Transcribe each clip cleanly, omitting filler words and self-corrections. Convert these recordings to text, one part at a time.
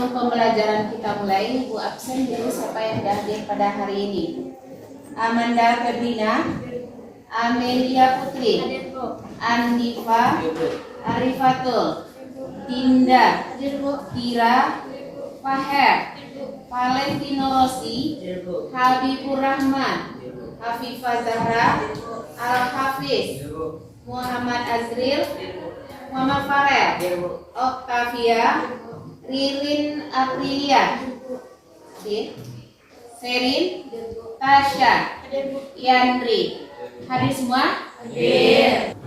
Pembelajaran kita mulai. Ibu absen dulu, siapa yang hadir pada hari ini? Amanda Febrina, Amelia Putri, Andifa, Arifatul, Dinda, Kira, Faher, Valentino Rossi, Habibur Rahman, Hafifah Zahra, Al-Hafiz, Muhammad Azril, Muhammad Farel, Octavia, Ririn Aprilia, Serin, Tasya, Yandri. Hadir semua? Hadir.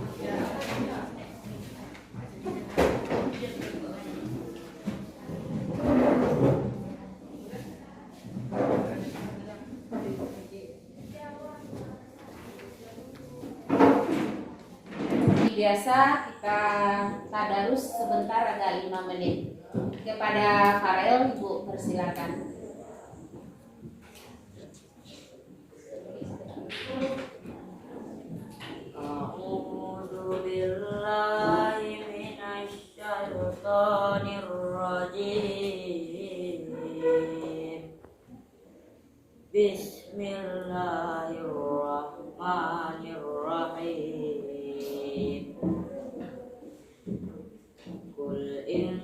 Biasa kita tadarus sebentar, agak 5 menit. Kepada Farel, Ibu persilakan. A'udzu billahi minasy syaithanir rajim. Bismillahirrahmanirrahim. Qul in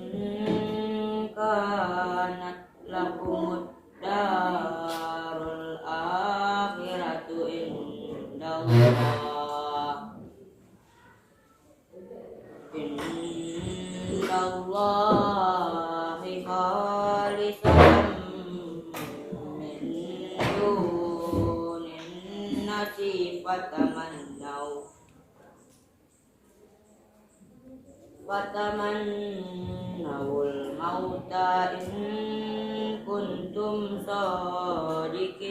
kanat lakumud darul akhiratu indallah indallahi khalisatan min dunin nasi fatamannawul mauta in kuntum shadiqin.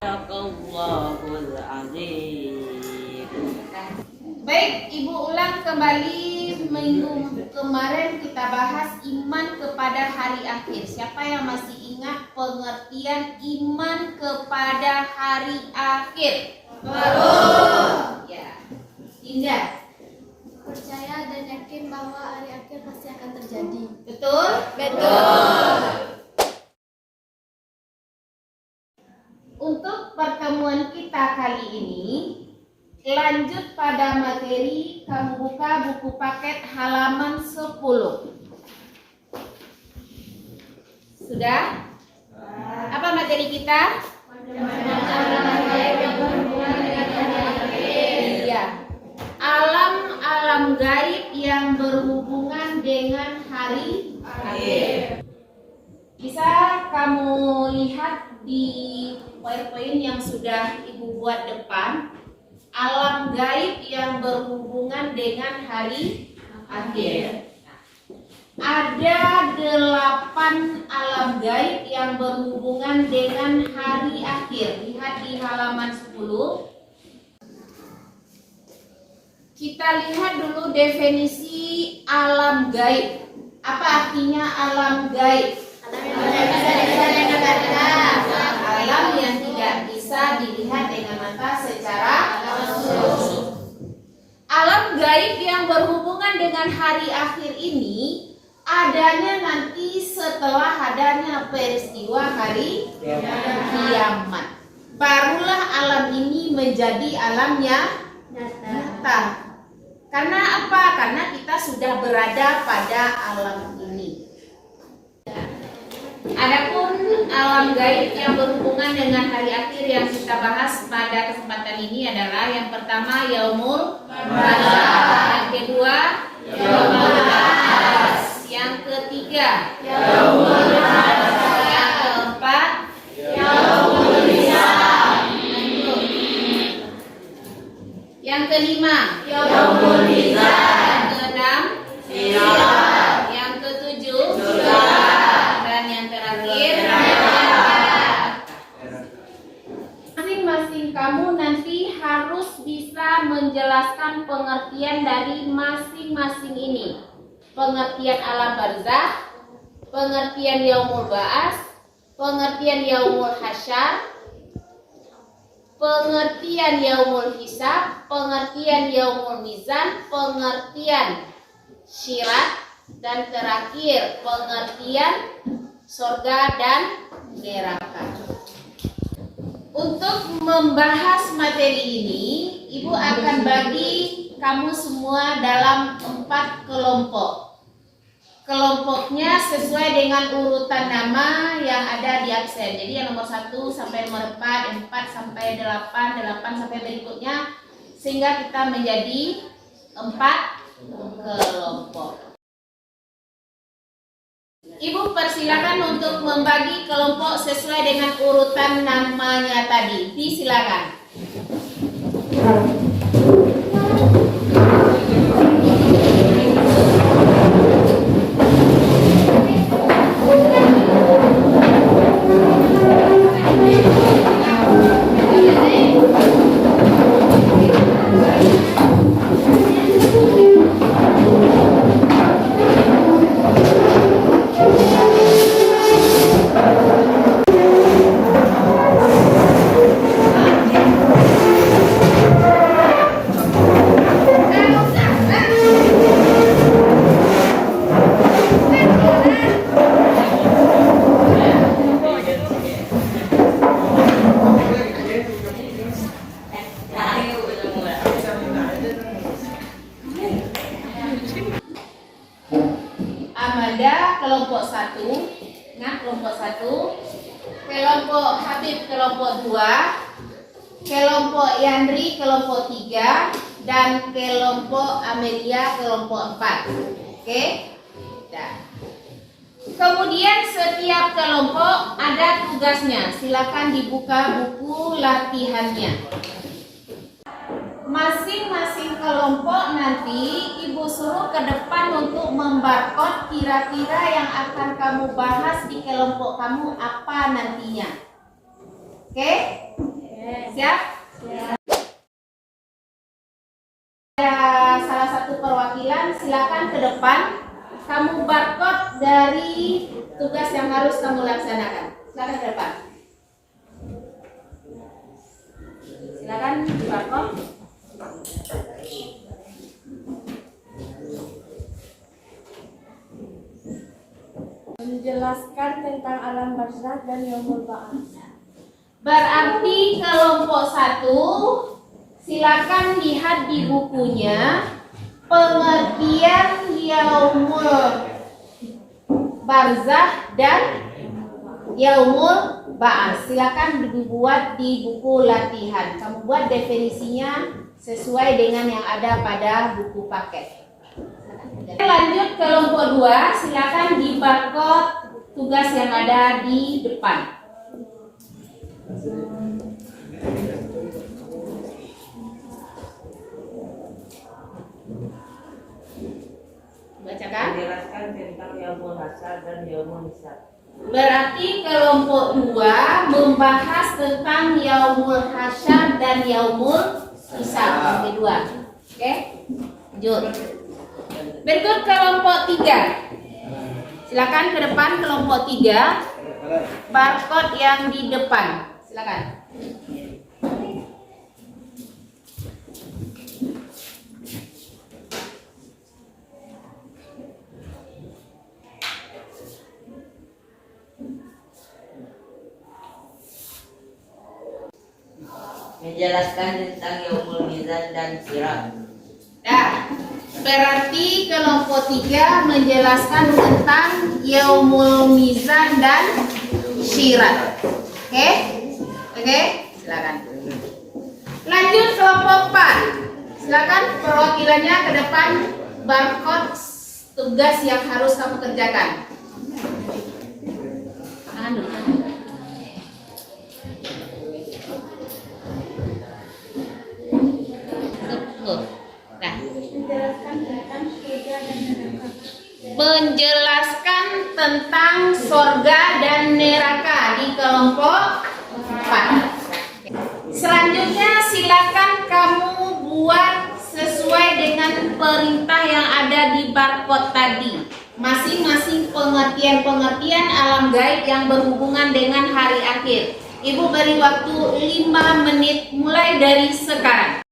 Sadaqallahul azim. Baik, Ibu ulang kembali. Minggu kemarin kita bahas iman kepada hari akhir. Siapa yang masih ingat pengertian iman kepada hari akhir? Baru. Ya. Dinda. Percaya dan yakin bahwa hari akhir pasti akan terjadi. Betul? Betul. Untuk pertemuan kita kali ini, lanjut pada materi, kamu buka buku paket halaman 10. Sudah? Apa materi kita? Iya. Alam gaib yang berhubungan dengan hari akhir. Bisa kamu lihat di PowerPoint yang sudah Ibu buat depan. Alam gaib yang berhubungan dengan hari akhir. Ada 8 alam gaib yang berhubungan dengan hari akhir. Lihat di halaman 10. Kita lihat dulu definisi alam gaib. Apa artinya alam gaib? Alam yang tidak bisa dilihat dengan mata secara langsung. Alam gaib yang berhubungan dengan hari akhir ini adanya nanti setelah adanya peristiwa hari kiamat. Barulah alam ini menjadi alamnya nyata. Karena apa? Karena kita sudah berada pada alam ini. Adapun alam gaib yang berhubungan dengan hari akhir yang kita bahas pada kesempatan ini adalah yang pertama yaumul barzakh, yang kedua yaumul ba'ats, yang ketiga yaumul mahsyar, yang keempat yaumul hisab, yang kelima yaumul mizan, yang keenam sirat, yang ketujuh dan yang terakhir masing-masing kamu nanti harus bisa menjelaskan pengertian dari masing-masing ini. Pengertian alam barzakh, pengertian yaumul ba'ats, pengertian yaumul hasyar, pengertian yaumul hisab, pengertian yaumul mizan, pengertian syirat, dan terakhir pengertian surga dan neraka. Untuk membahas materi ini, Ibu akan bagi kamu semua dalam 4 kelompok. Kelompoknya sesuai dengan urutan nama yang ada di absen. Jadi yang nomor 1 sampai nomor 4, 4 sampai 8, 8 sampai berikutnya, sehingga kita menjadi 4 kelompok. Ibu persilakan untuk membagi kelompok sesuai dengan urutan namanya tadi. Disilakan. Amanda kelompok 1, ingat kelompok 1, kelompok Habib kelompok 2, kelompok Yandri kelompok 3, dan kelompok Amelia kelompok 4. Oke? Nah. Kemudian setiap kelompok ada tugasnya. Silakan dibuka buku latihannya. Masing-masing kelompok nanti Ibu suruh ke depan untuk membarcode kira-kira yang akan kamu bahas di kelompok kamu apa nantinya. Oke? Siap? Ada salah satu perwakilan, silakan ke depan. Kamu barcode dari tugas yang harus kamu laksanakan. Silakan ke depan. Silakan barcode. Menjelaskan tentang alam barzakh dan yaumul ba'ats. Berarti kelompok 1 silakan lihat di bukunya pengertian yaumul barzakh dan yaumul ba'ats. Silakan dibuat di buku latihan. Kamu buat definisinya sesuai dengan yang ada pada buku paket. Lanjut kelompok 2, silakan di barcode tugas yang ada di depan. Bacakan. Menjelaskan tentang yaumul hasad dan yaumul hisab. Berarti kelompok 2 membahas tentang yaumul hasyar dan yaumul hisab. Kedua. Oke? Lanjut. Berikut kelompok 3. Silakan ke depan kelompok 3. Barcode yang di depan. Silakan. Menjelaskan tentang yaumul mizan dan sirat. Nah, berarti kelompok 3 menjelaskan tentang yaumul mizan dan syirat. Oke? Oke? Silakan. Lanjut kelompok 4. Silakan perwakilannya ke depan barcode tugas yang harus kamu kerjakan. Menjelaskan tentang surga dan neraka di kelompok 4. Selanjutnya silakan kamu buat sesuai dengan perintah yang ada di barcode tadi. Masing-masing pengertian-pengertian alam gaib yang berhubungan dengan hari akhir. Ibu beri waktu 5 menit mulai dari sekarang.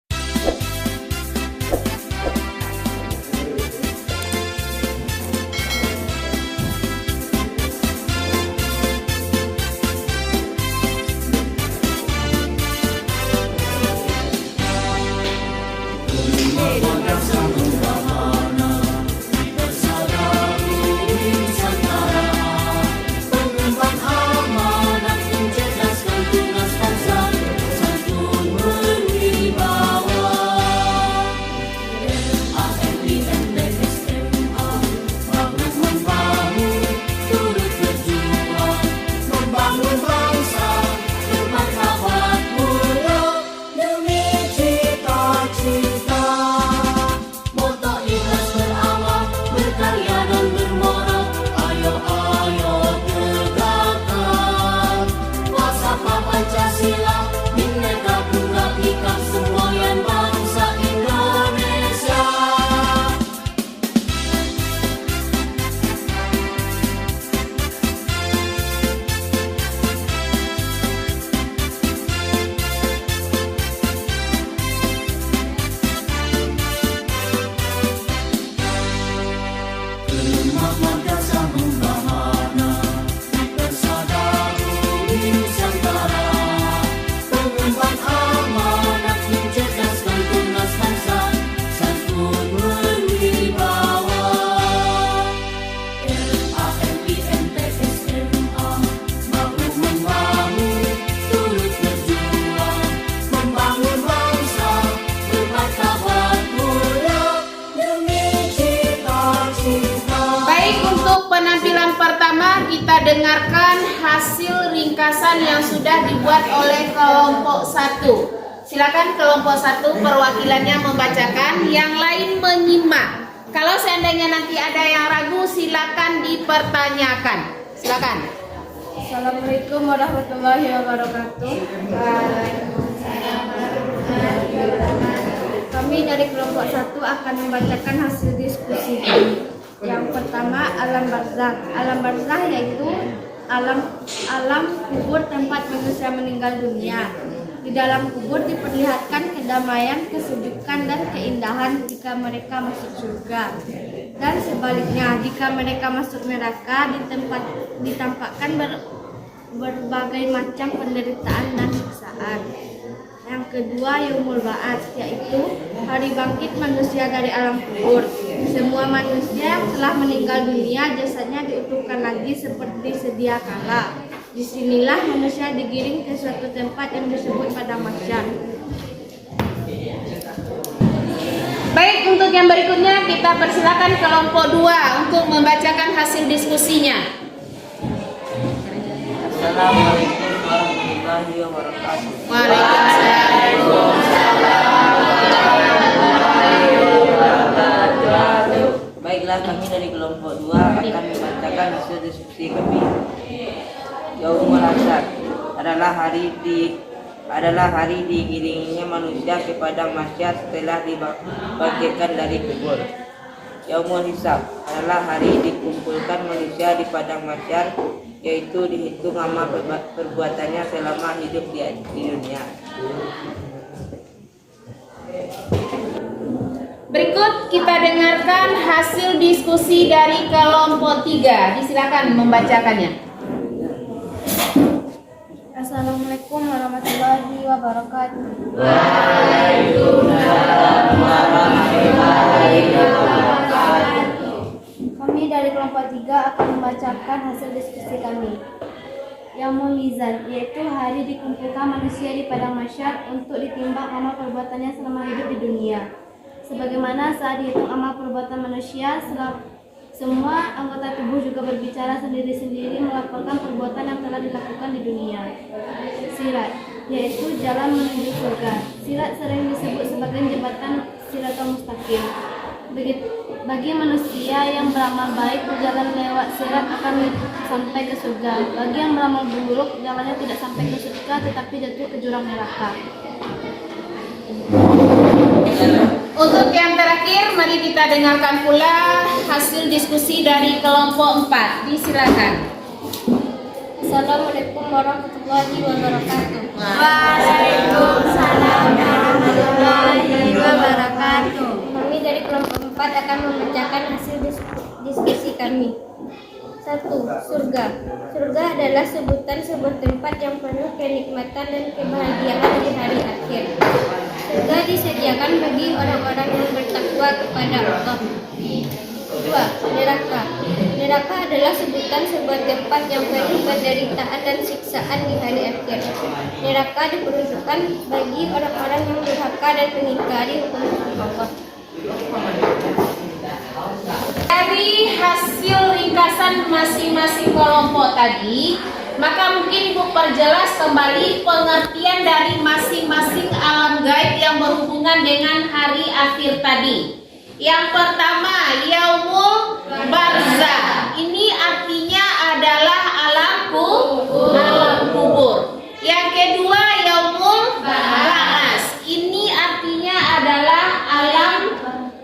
penampilan pertama kita dengarkan hasil ringkasan yang sudah dibuat oleh kelompok 1. Silakan kelompok 1 perwakilannya membacakan, yang lain menyimak. Kalau seandainya nanti ada yang ragu, silakan dipertanyakan. Silakan. Assalamualaikum warahmatullahi wabarakatuh. Kami dari kelompok 1 akan membacakan hasil diskusi. Yang pertama, alam barzakh. Alam barzakh yaitu alam kubur tempat manusia meninggal dunia. Di dalam kubur diperlihatkan kedamaian, kesejukan, dan keindahan jika mereka masuk surga. Dan sebaliknya, jika mereka masuk neraka, ditampakkan berbagai macam penderitaan dan siksaan. Yang kedua, yaumul ba'ats, yaitu hari bangkit manusia dari alam kubur. Semua manusia yang telah meninggal dunia jasadnya diutuhkan lagi seperti sedia kala. Disinilah manusia digiring ke suatu tempat yang disebut padang mahsyar. Baik, untuk yang berikutnya kita persilakan kelompok 2 untuk membacakan hasil diskusinya. Assalamualaikum warahmatullahi wabarakatuh. Waalaikumsalam. Baiklah, kami dari kelompok 2 akan membacakan hasil diskusi kami. Yaumul Hasyar adalah hari digiringnya manusia ke padang mahsyar setelah dibangkitkan dari kubur. Yaumul Hisab adalah hari dikumpulkan manusia di padang mahsyar, yaitu dihitung amal perbuatannya selama hidup di dunia. Berikut kita dengarkan hasil diskusi dari kelompok 3. Disilakan membacakannya. Assalamualaikum warahmatullahi wabarakatuh. Kami dari kelompok 3 akan membacakan hasil diskusi kami. Yaumul Mizan, yaitu hari dikumpulkan manusia di padang mahsyar untuk ditimbang amal perbuatannya selama hidup di dunia. Sebagaimana saat dihitung amal perbuatan manusia, semua anggota tubuh juga berbicara sendiri-sendiri melaporkan perbuatan yang telah dilakukan di dunia. Sirat, yaitu jalan menuju surga. Sirat sering disebut sebagai jembatan Siratal Mustaqim. Bagi manusia yang beramal baik, berjalan lewat sirat akan sampai ke surga. Bagi yang beramal buruk, jalannya tidak sampai ke surga tetapi jatuh ke jurang neraka. Untuk yang terakhir, mari kita dengarkan pula hasil diskusi dari kelompok 4. Disilakan. Assalamualaikum warahmatullahi wabarakatuh. Waalaikumsalam warahmatullahi wabarakatuh. Kami dari kelompok 4 akan membacakan hasil diskusi kami. 1. Surga. Surga adalah sebutan sebuah tempat yang penuh kenikmatan dan kebahagiaan di hari akhir. Surga disediakan bagi orang-orang yang bertakwa kepada Allah. 2. Neraka. Neraka adalah sebutan sebuah tempat yang penuh penderitaan dan siksaan di hari akhir. Neraka diperuntukkan bagi orang-orang yang durhaka dan mengingkari hukum Allah. Dari hasil ringkasan masing-masing kelompok tadi, maka mungkin Ibu perjelas kembali pengertian dari masing-masing alam gaib yang berhubungan dengan hari akhir tadi. Yang pertama, yaumul barzakh. Ini artinya adalah alam kubur. Yang kedua, yaumul ba'ats. Ini artinya adalah alam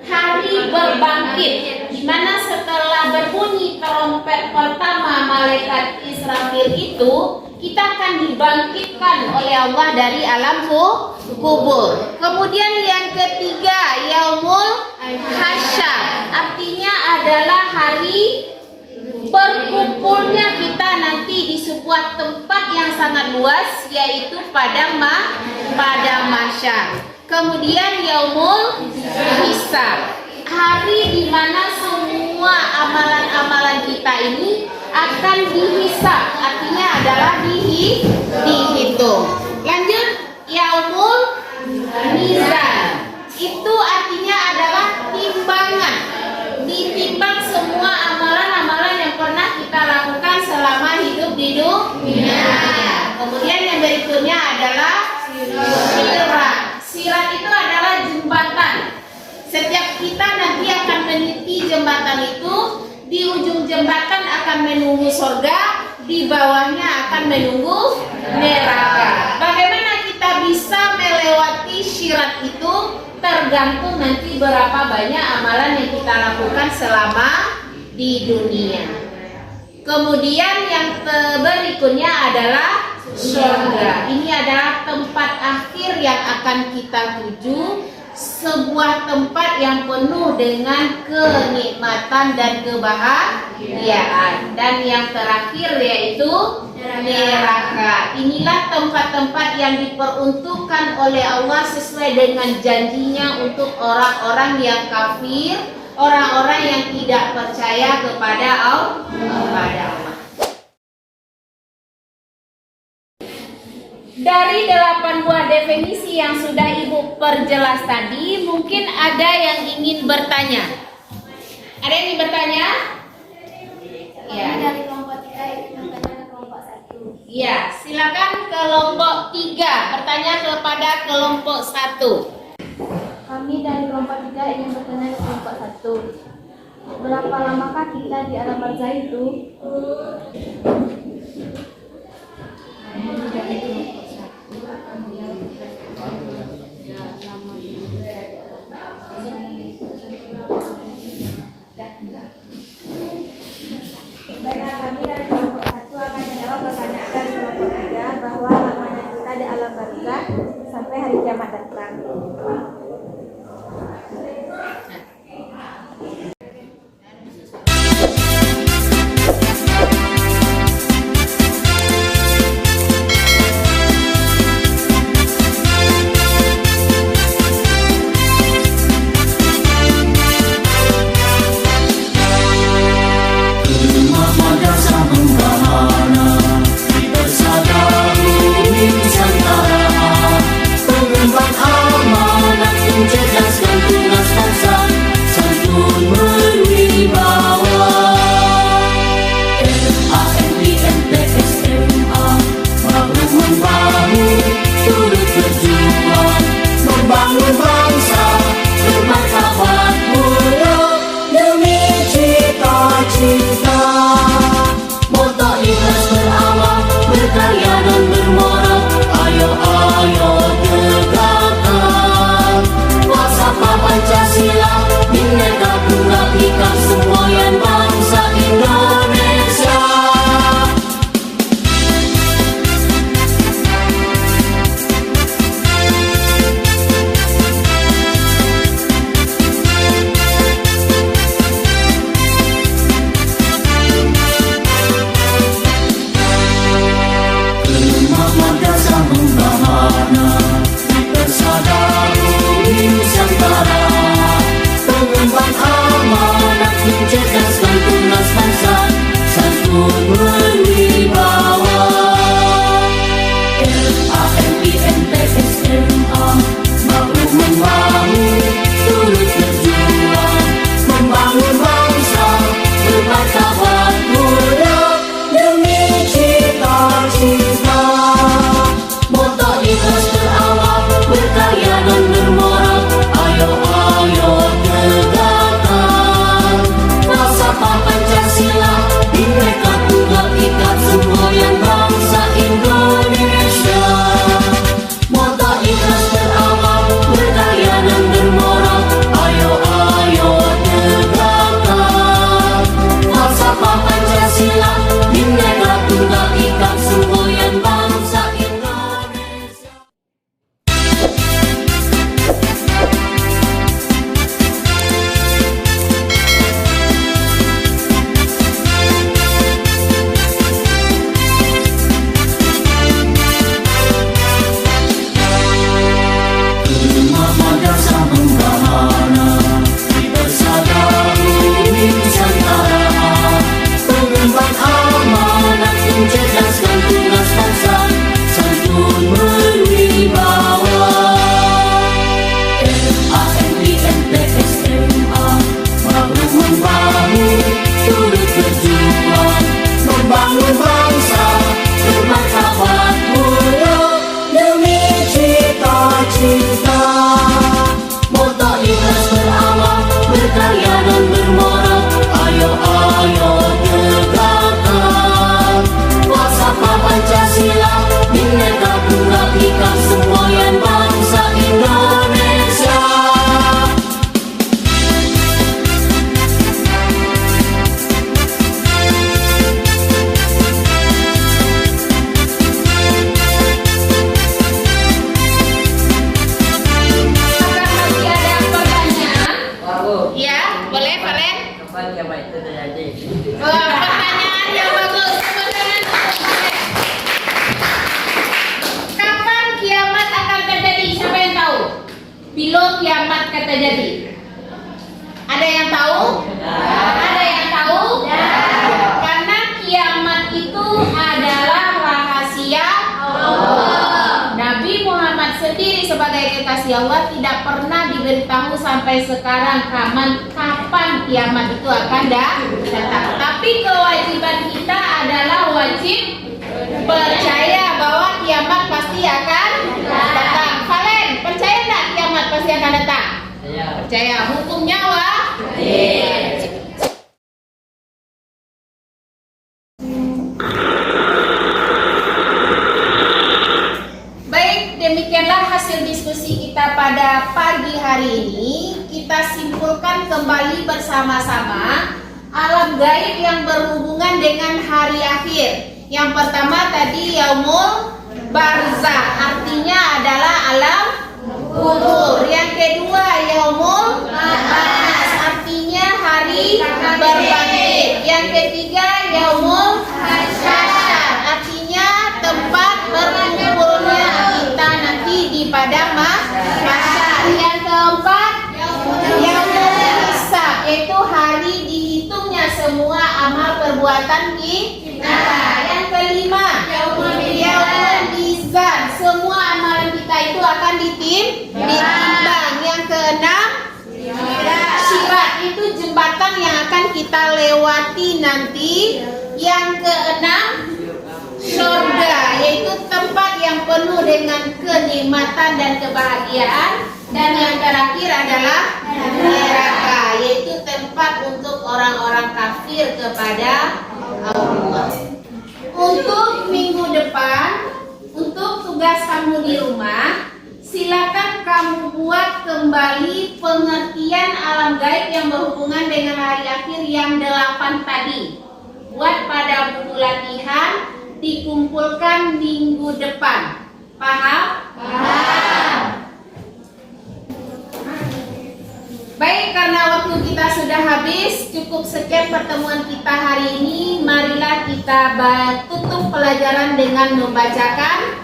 hari berbangkit, di mana setelah berbunyi trompet pertama malaikat Israfil itu, kita akan dibangkitkan oleh Allah dari alam kubur. Kemudian yang ketiga, yaumul hasyar, artinya adalah hari berkumpulnya kita nanti di sebuah tempat yang sangat luas, yaitu padang mahsyar. Kemudian yaumul hisab, hari di mana semua amalan-amalan kita ini akan dihisab, artinya adalah dihitung. Lanjut, yaumul mizan, itu artinya adalah timbangan, ditimbang semua amalan-amalan yang pernah kita nanti akan meniti jembatan itu, di ujung jembatan akan menunggu surga, di bawahnya akan menunggu neraka. Bagaimana kita bisa melewati syirat itu tergantung nanti berapa banyak amalan yang kita lakukan selama di dunia. Kemudian yang berikutnya adalah surga. Ini adalah tempat akhir yang akan kita tuju, sebuah tempat yang penuh dengan kenikmatan dan kebahagiaan. Dan yang terakhir yaitu neraka. Inilah tempat-tempat yang diperuntukkan oleh Allah sesuai dengan janjinya untuk orang-orang yang kafir, orang-orang yang tidak percaya kepada Allah. Dari 8 buah definisi yang sudah Ibu perjelas tadi, mungkin ada yang ingin bertanya. Ada yang ingin bertanya? Ya. Dari kelompok 3 ingin bertanya ke kelompok 1. Ya, silakan kelompok 3 bertanya kepada kelompok 1. Kami dari kelompok 3 ingin bertanya ke kelompok 1. Berapa lamakah kita di alam barzah itu? Baiklah, kami dari kelompok 1 akan menjawab pertanyaan dari kelompok 3 bahwa lamanya kita di alam barzah sampai hari kiamat datang. Cinta, moto ikhlas berawal Kapan kiamat itu terjadi? Wah, pertanyaan yang bagus. Tepuk tangan untuk kapan kiamat akan terjadi? Siapa yang tahu? Bila kiamat akan terjadi? Ada yang tahu? Ada yang tahu? Karena kiamat itu adalah rahasia Allah. Nabi Muhammad sendiri sebagai kekasih Allah tidak pernah diberitahu sampai sekarang kapan kiamat itu akan datang. Tapi kewajiban kita adalah wajib percaya bahwa kiamat pasti akan datang. Valen, percaya nggak kiamat pasti akan datang? Percaya. Hukumnya wajib. Baik, demikianlah hasil diskusi kita pada pagi hari ini. Kita simpulkan kembali bersama-sama alam gaib yang berhubungan dengan hari akhir. Yang pertama tadi yaumul barzah, artinya adalah alam kubur. Yang kedua yaumul ba'ats, artinya hari berbangkit. Yang ketiga yaumul hasyar, artinya tempat berkumpulnya kita nanti di padang mahsyar. Yang keempat yaumul hisab, yaitu hari dihitungnya semua amal perbuatan kita. Yang kelima yaumul mizan, semua amalan kita itu akan ditimbang. Yang keenam sirat, itu jembatan yang akan kita lewati nanti. Yang keenam surga, yaitu tempat yang penuh dengan kenikmatan dan kebahagiaan. Dan yang terakhir adalah neraka, yaitu tempat untuk orang-orang kafir kepada Allah. Untuk minggu depan, untuk tugas kamu di rumah, silakan kamu buat kembali pengertian alam gaib yang berhubungan dengan hari akhir yang 8 tadi. Buat pada buku latihan, dikumpulkan minggu depan. Paham? Paham. Baik, karena waktu kita sudah habis, cukup sekian pertemuan kita hari ini. Marilah kita tutup pelajaran dengan membacakan